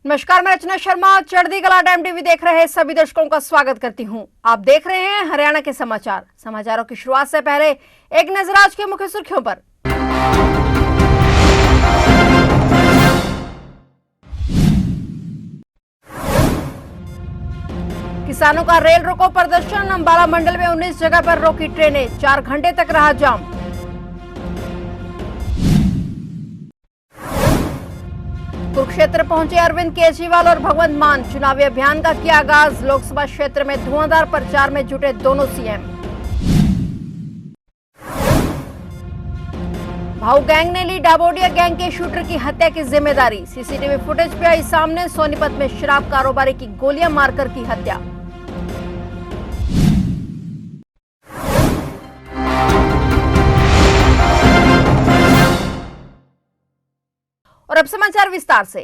नमस्कार, मैं रचना शर्मा चढ़ती कला टाइम टीवी देख रहे सभी दर्शकों का स्वागत करती हूं। आप देख रहे हैं हरियाणा के समाचार। समाचारों की शुरुआत से पहले एक नजर आज के मुख्य सुर्खियों पर। किसानों का रेल रोको प्रदर्शन। अंबाला मंडल में 19 जगह पर रोकी ट्रेनें, 4 घंटे तक रहा जाम। कुरुक्षेत्र पहुंचे अरविंद केजरीवाल और भगवंत मान। चुनावी अभियान का किया आगाज। लोकसभा क्षेत्र में धुआंधार प्रचार में जुटे दोनों सीएम। भाऊ गैंग ने ली डाबोडिया गैंग के शूटर की हत्या की जिम्मेदारी। सीसीटीवी फुटेज पे आई सामने। सोनीपत में शराब कारोबारी की गोलियां मारकर की हत्या। और अब समाचार विस्तार से।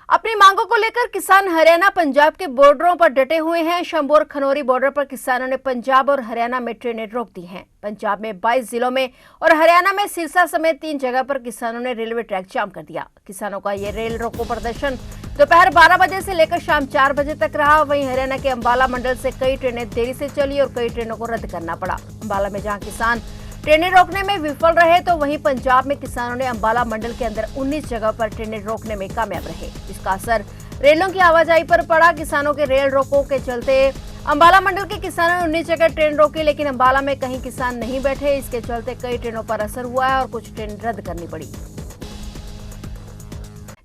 अपनी मांगों को लेकर किसान हरियाणा पंजाब के बॉर्डरों पर डटे हुए हैं। शंभू और खनौरी बॉर्डर पर किसानों ने पंजाब और हरियाणा में ट्रेनें रोक दी हैं। पंजाब में 22 जिलों में और हरियाणा में सिरसा समेत 3 जगह पर किसानों ने रेलवे ट्रैक जाम कर दिया। किसानों का ये रेल रोको प्रदर्शन दोपहर 12 बजे से लेकर शाम 4 बजे तक रहा। वहीं हरियाणा के अंबाला मंडल से कई ट्रेनें देरी से चली और कई ट्रेनों को रद्द करना पड़ा। अंबाला में जहाँ किसान ट्रेनें रोकने में विफल रहे, तो वहीं पंजाब में किसानों ने अंबाला मंडल के अंदर 19 जगह पर ट्रेनें रोकने में कामयाब रहे। इसका असर रेलों की आवाजाही पर पड़ा। किसानों के रेल रोको के चलते अंबाला मंडल के किसानों ने 19 जगह ट्रेन रोकी, लेकिन अंबाला में कहीं किसान नहीं बैठे। इसके चलते कई ट्रेनों पर असर हुआ है और कुछ ट्रेन रद्द करनी पड़ी।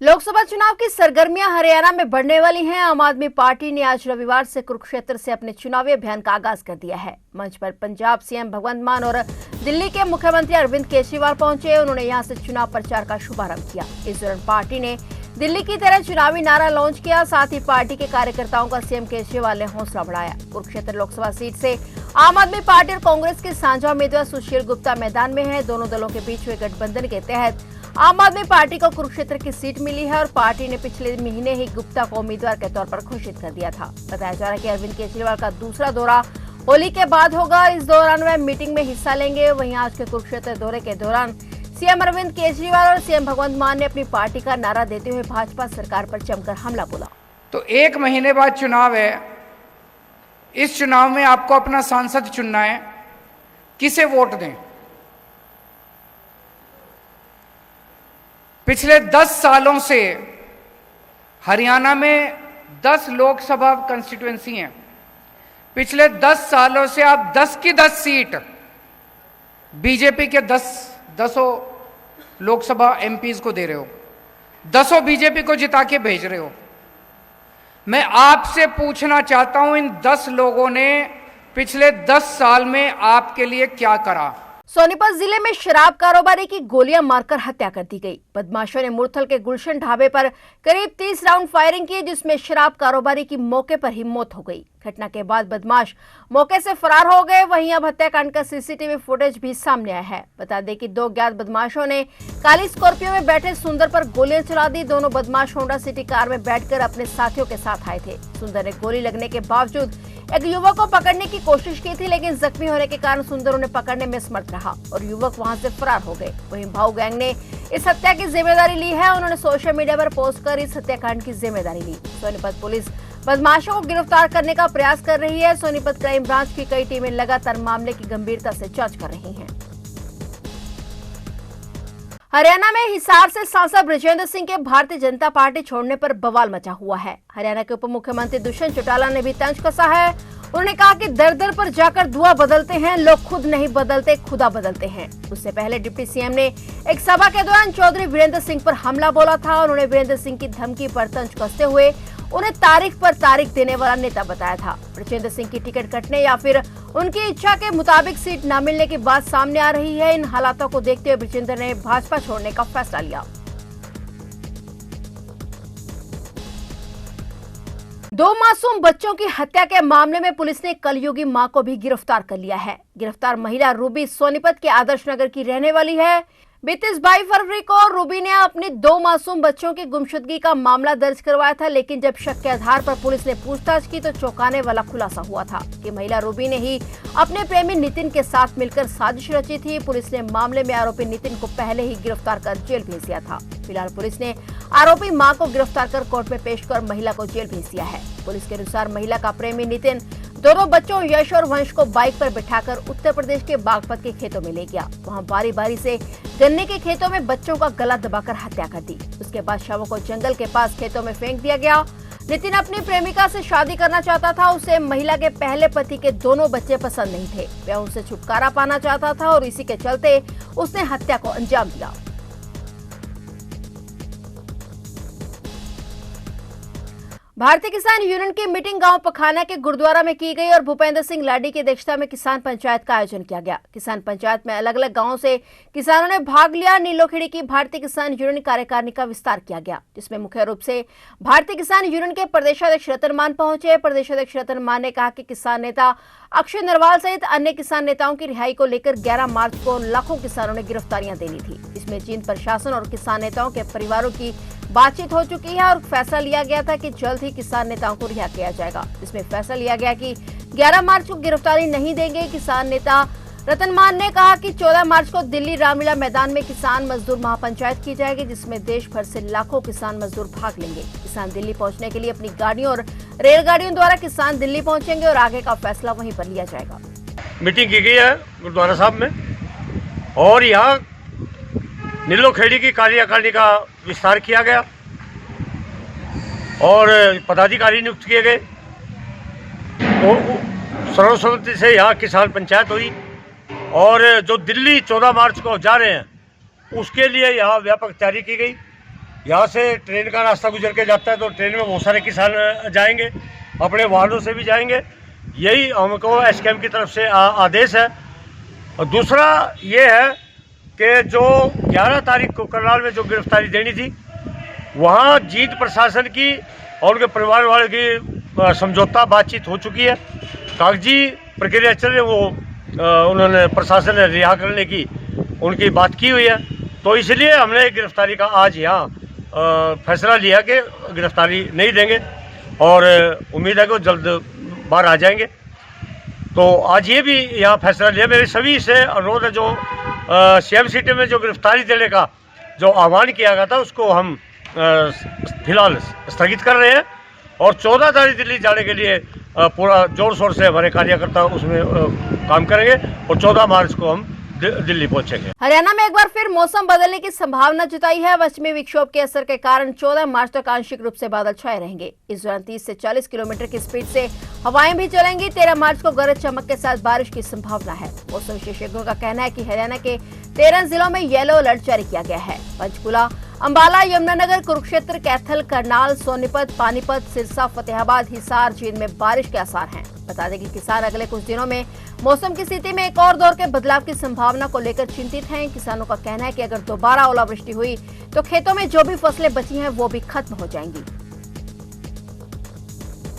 लोकसभा चुनाव की सरगर्मियां हरियाणा में बढ़ने वाली हैं। आम आदमी पार्टी ने आज रविवार से कुरुक्षेत्र से अपने चुनावी अभियान का आगाज कर दिया है। मंच पर पंजाब सीएम भगवंत मान और दिल्ली के मुख्यमंत्री अरविंद केजरीवाल पहुंचे। उन्होंने यहां से चुनाव प्रचार का शुभारंभ किया। इस दौरान पार्टी ने दिल्ली की तरह चुनावी नारा लॉन्च किया। साथ ही पार्टी के कार्यकर्ताओं का सीएम केजरीवाल ने हौसला बढ़ाया। कुरुक्षेत्र लोकसभा सीट से आम आदमी पार्टी और कांग्रेस के साझा उम्मीदवार सुशील गुप्ता मैदान में है। दोनों दलों के बीच हुए गठबंधन के तहत आम आदमी पार्टी को कुरुक्षेत्र की सीट मिली है और पार्टी ने पिछले महीने ही गुप्ता को उम्मीदवार के तौर पर घोषित कर दिया था। बताया जा रहा है कि अरविंद केजरीवाल का दूसरा दौरा होली के बाद होगा। इस दौरान वह मीटिंग में हिस्सा लेंगे। वहीं आज के कुरुक्षेत्र दौरे के दौरान सीएम अरविंद केजरीवाल और सीएम भगवंत मान ने अपनी पार्टी का नारा देते हुए भाजपा सरकार पर जमकर हमला बोला। तो 1 महीने बाद चुनाव है। इस चुनाव में आपको अपना सांसद चुनना है। किसे वोट दें? पिछले 10 सालों से हरियाणा में 10 लोकसभा कंस्टिट्यूएंसी हैं। पिछले 10 सालों से आप 10 की 10 सीट बीजेपी के 10 लोकसभा एमपीज को दे रहे हो, 10 बीजेपी को जिता के भेज रहे हो। मैं आपसे पूछना चाहता हूं, इन 10 लोगों ने पिछले 10 साल में आपके लिए क्या करा? सोनीपत जिले में शराब कारोबारी की गोलियां मारकर हत्या कर दी गई। बदमाशों ने मुरथल के गुलशन ढाबे पर करीब 30 राउंड फायरिंग की, जिसमें शराब कारोबारी की मौके पर ही मौत हो गई। घटना के बाद बदमाश मौके से फरार हो गए। वहीं अब हत्याकांड का सीसीटीवी फुटेज भी सामने आया है। बता दें कि 2 ज्ञात बदमाशों ने काली स्कॉर्पियो में बैठे सुंदर पर गोलियां चला दी। दोनों बदमाश होंडा सिटी कार में बैठकर अपने साथियों के साथ आए थे। सुंदर ने गोली लगने के बावजूद एक युवक को पकड़ने की कोशिश की थी, लेकिन जख्मी होने के कारण सुंदर उन्हें पकड़ने में समर्थ रहा और युवक वहां से फरार हो गए। वहीं भाऊ गैंग ने इस हत्या की जिम्मेदारी ली है। उन्होंने सोशल मीडिया पर पोस्ट कर इस हत्याकांड की जिम्मेदारी ली। सोनीपत पुलिस बदमाशों को गिरफ्तार करने का प्रयास कर रही है। सोनीपत क्राइम ब्रांच की कई टीमें लगातार मामले की गंभीरता से जांच कर रही हैं। हरियाणा में हिसार से सांसद बृजेंद्र सिंह के भारतीय जनता पार्टी छोड़ने पर बवाल मचा हुआ है। हरियाणा के उप मुख्यमंत्री दुष्यंत चौटाला ने भी तंज कसा है। उन्होंने कहा कि दर दर पर जाकर धुआं बदलते हैं, लोग खुद नहीं बदलते, खुदा बदलते हैं। उससे पहले डिप्टी सीएम ने एक सभा के दौरान चौधरी वीरेंद्र सिंह पर हमला बोला था। उन्होंने वीरेंद्र सिंह की धमकी पर तंज कसते हुए उन्हें तारीख पर तारीख देने वाला नेता बताया था। बृजेंद्र सिंह की टिकट कटने या फिर उनकी इच्छा के मुताबिक सीट न मिलने की बात सामने आ रही है। इन हालातों को देखते हुए बृजेंद्र ने भाजपा छोड़ने का फैसला लिया। 2 मासूम बच्चों की हत्या के मामले में पुलिस ने कलयुगी मां को भी गिरफ्तार कर लिया है। गिरफ्तार महिला रूबी सोनीपत के आदर्श नगर की रहने वाली है। बीते 22 फरवरी को रूबी ने अपने 2 मासूम बच्चों की गुमशुदगी का मामला दर्ज करवाया था, लेकिन जब शक के आधार पर पुलिस ने पूछताछ की तो चौंकाने वाला खुलासा हुआ था कि महिला रूबी ने ही अपने प्रेमी नितिन के साथ मिलकर साजिश रची थी। पुलिस ने मामले में आरोपी नितिन को पहले ही गिरफ्तार कर जेल भेज दिया था। फिलहाल पुलिस ने आरोपी मां को गिरफ्तार कर कोर्ट में पेश कर महिला को जेल भेज दिया है। पुलिस के अनुसार महिला का प्रेमी नितिन दोनों बच्चों यश और वंश को बाइक पर बिठाकर उत्तर प्रदेश के बागपत के खेतों में ले गया। वहां बारी बारी से गन्ने के खेतों में बच्चों का गला दबाकर हत्या कर दी। उसके बाद शवों को जंगल के पास खेतों में फेंक दिया गया। नितिन अपनी प्रेमिका से शादी करना चाहता था। उसे महिला के पहले पति के दोनों बच्चे पसंद नहीं थे। वह उनसे छुटकारा पाना चाहता था और इसी के चलते उसने हत्या को अंजाम दिया। भारतीय किसान यूनियन की मीटिंग गांव पखाना के गुरुद्वारा में की गई और भूपेंद्र सिंह लाडी की अध्यक्षता में किसान पंचायत का आयोजन किया गया। किसान पंचायत में अलग अलग गांवों से किसानों ने भाग लिया। नीलोखेड़ी की भारतीय किसान यूनियन कार्यकारिणी का विस्तार किया गया, जिसमें मुख्य रूप से भारतीय किसान यूनियन के प्रदेशाध्यक्ष रतन मान पहुंचे। प्रदेशाध्यक्ष रतन मान ने कहा कि किसान नेता अक्षय नरवाल सहित अन्य किसान नेताओं की रिहाई को लेकर 11 मार्च को लाखों किसानों ने गिरफ्तारियां देनी थी। इसमें जींद प्रशासन और किसान नेताओं के परिवारों की बातचीत हो चुकी है और फैसला लिया गया था कि जल्द ही किसान नेताओं को रिहा किया जाएगा। इसमें फैसला लिया गया कि 11 मार्च को गिरफ्तारी नहीं देंगे। किसान नेता रतन मान ने कहा कि 14 मार्च को दिल्ली रामलीला मैदान में किसान मजदूर महापंचायत की जाएगी, जिसमें देश भर से लाखों किसान मजदूर भाग लेंगे। किसान दिल्ली पहुंचने के लिए अपनी गाड़ियों और रेलगाड़ियों द्वारा किसान दिल्ली पहुंचेंगे और आगे का फैसला वहीं पर लिया जाएगा। मीटिंग की गई है गुरुद्वारा साहब में और यहाँ नीलोखेड़ी की कार्यकारिणी का विस्तार किया गया और पदाधिकारी नियुक्त किए गए। सर्वसम्मति से यहाँ किसान पंचायत हुई और जो दिल्ली 14 मार्च को जा रहे हैं उसके लिए यहाँ व्यापक तैयारी की गई। यहाँ से ट्रेन का रास्ता गुजर के जाता है तो ट्रेन में बहुत सारे किसान जाएंगे, अपने वाहनों से भी जाएंगे। यही हमको एसकेएम की तरफ से आदेश है। और दूसरा ये है कि जो 11 तारीख को करनाल में जो गिरफ्तारी देनी थी, वहाँ जींद प्रशासन की और उनके परिवार वाले की समझौता बातचीत हो चुकी है। कागजी प्रक्रिया चल रही, वो उन्होंने प्रशासन ने रिहा करने की उनकी बात की हुई है। तो इसलिए हमने गिरफ्तारी का आज यहाँ फैसला लिया कि गिरफ्तारी नहीं देंगे और उम्मीद है कि वो जल्द बाहर आ जाएंगे। तो आज ये भी यहाँ फैसला लिया। मेरे सभी से अनुरोध है, जो सीएम सिटी में जो गिरफ्तारी देने का जो आह्वान किया गया था उसको हम फिलहाल स्थगित कर रहे हैं और 14 तारीख दिल्ली जाने के लिए पूरा जोर शोर से हमारे कार्यकर्ता उसमें काम करेंगे और 14 मार्च को हम दिल्ली पहुंचेंगे। हरियाणा में एक बार फिर मौसम बदलने की संभावना जताई है। पश्चिमी विक्षोभ के असर के कारण 14 मार्च तक आंशिक रूप से बादल छाए रहेंगे। इस दौरान 30 से 40 किलोमीटर की स्पीड से हवाएं भी चलेंगी। 13 मार्च को गरज चमक के साथ बारिश की संभावना है। मौसम विशेषज्ञों का कहना है कि हरियाणा के 13 जिलों में येलो अलर्ट जारी किया गया है। पंचकुला, अंबाला, यमुनानगर, कुरुक्षेत्र, कैथल, करनाल, सोनीपत, पानीपत, सिरसा, फतेहाबाद, हिसार, जींद में बारिश के आसार हैं। बता दें कि किसान अगले कुछ दिनों में मौसम की स्थिति में एक और दौर के बदलाव की संभावना को लेकर चिंतित हैं। किसानों का कहना है कि अगर दोबारा ओलावृष्टि हुई तो खेतों में जो भी फसलें बची हैं वो भी खत्म हो जाएंगी।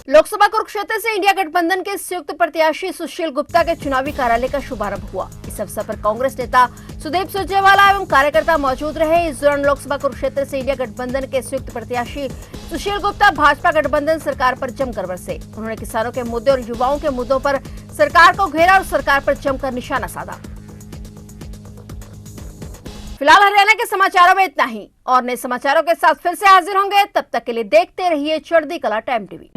लोकसभा कुरुक्षेत्र से इंडिया गठबंधन के संयुक्त प्रत्याशी सुशील गुप्ता के चुनावी कार्यालय का शुभारंभ हुआ। इस अवसर पर कांग्रेस नेता सुदीप सुरजेवाला एवं कार्यकर्ता मौजूद रहे। इस दौरान लोकसभा कुरुक्षेत्र से इंडिया गठबंधन के संयुक्त प्रत्याशी सुशील गुप्ता भाजपा गठबंधन सरकार पर जमकर बरसे। उन्होंने किसानों के मुद्दे और युवाओं के मुद्दों पर सरकार को घेरा और सरकार पर जमकर निशाना साधा। फिलहाल हरियाणा के समाचारों में इतना ही और नए समाचारों के साथ फिर से हाजिर होंगे। तब तक के लिए देखते रहिए चढ़ती कला टाइम टीवी।